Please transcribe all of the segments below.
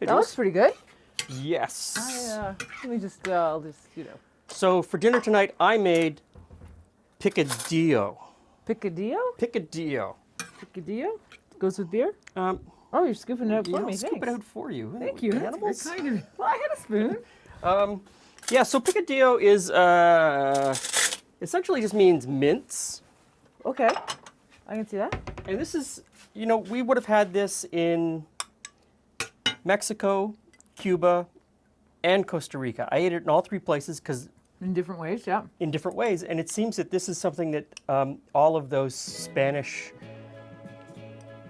Hey, That looks pretty good. Yes. Let me just, I'll just, So for dinner tonight, I made picadillo. Picadillo? Picadillo. Picadillo? Goes with beer? Um, Oh, you're scooping it out for I'll me. scoop Thanks. it out for you. Thank you. That's very Animals? kind of you. Well, I had a spoon. Yeah, so picadillo is essentially just means mince. Okay. I can see that. And this is, we would have had this in Mexico, Cuba, and Costa Rica. I ate it in all three places because In different ways, yeah. in different ways, and it seems that this is something that all of those Spanish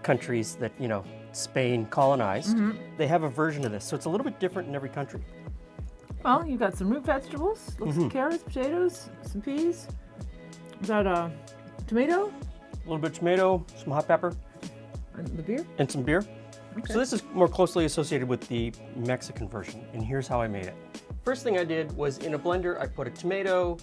countries that Spain colonized, they have a version of this. So it's a little bit different in every country. Well, you've got some root vegetables, looks like carrots, potatoes, some peas. Is that a tomato? A little bit of tomato, some hot pepper, And the beer? and some beer. Okay. So this is more closely associated with the Mexican version, and here's how I made it. First thing I did was in a blender, I put a tomato,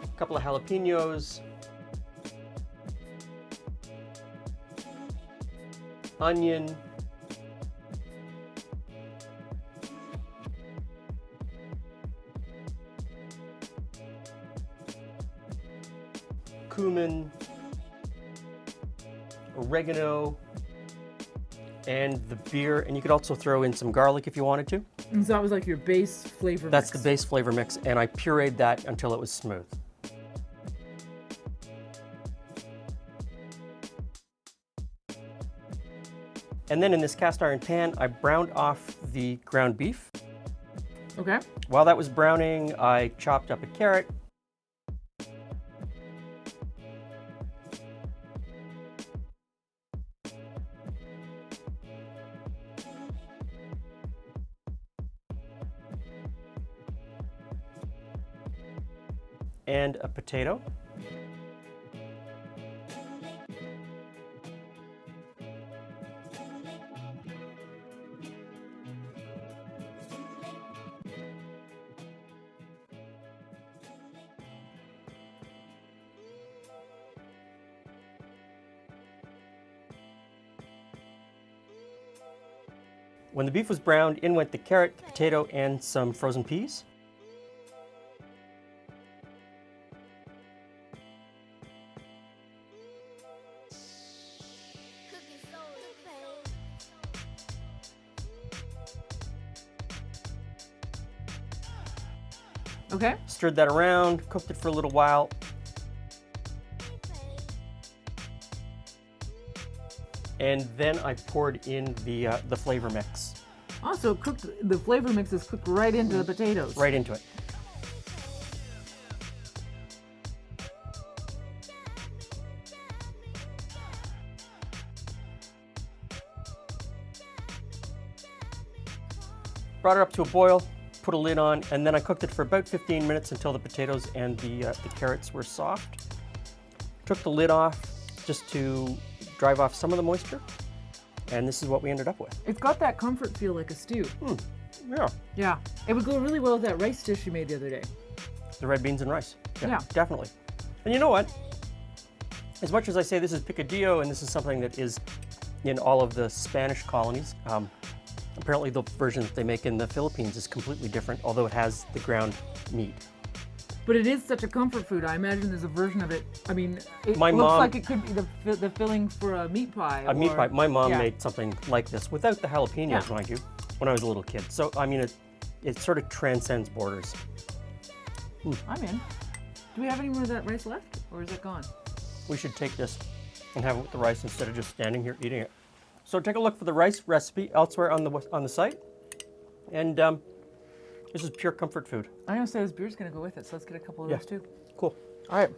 a couple of jalapenos, onion, cumin, oregano, and the beer. And you could also throw in some garlic if you wanted to. And so that was like your base flavor That's the mix. base flavor mix, and I pureed that until it was smooth. And then in this cast iron pan, I browned off the ground beef. Okay. While that was browning, I chopped up a carrot, and a potato. When the beef was browned, in went the carrot, the potato, and some frozen peas. Okay. Stirred that around, cooked it for a little while. And then I poured in the flavor mix Also, the flavor mix is cooked right into the potatoes. right into it. Brought it up to a boil, put a lid on, and then I cooked it for about 15 minutes until the potatoes and the carrots were soft. Took the lid off just to drive off some of the moisture, and this is what we ended up with. It's got that comfort feel like a stew. Yeah, Yeah. It would go really well with that rice dish you made the other day. the red beans and rice. Yeah. Definitely. And you know what? As much as I say this is picadillo and this is something that is in all of the Spanish colonies, apparently the version that they make in the Philippines is completely different, although it has the ground meat. But it is such a comfort food. I imagine there's a version of it. I mean, it My looks mom- like it could be the filling for a meat pie. A meat pie. My mom yeah. made something like this without the jalapenos, Yeah. mind you, when I was a little kid. So, I mean, it sort of transcends borders. I'm in. Do we have any more of that rice left, or is it gone? We should take this and have it with the rice instead of just standing here eating it. So take a look for the rice recipe elsewhere on the site. And this is pure comfort food. I'm gonna say this beer's gonna go with it, so let's get a couple of those too. Cool. All right.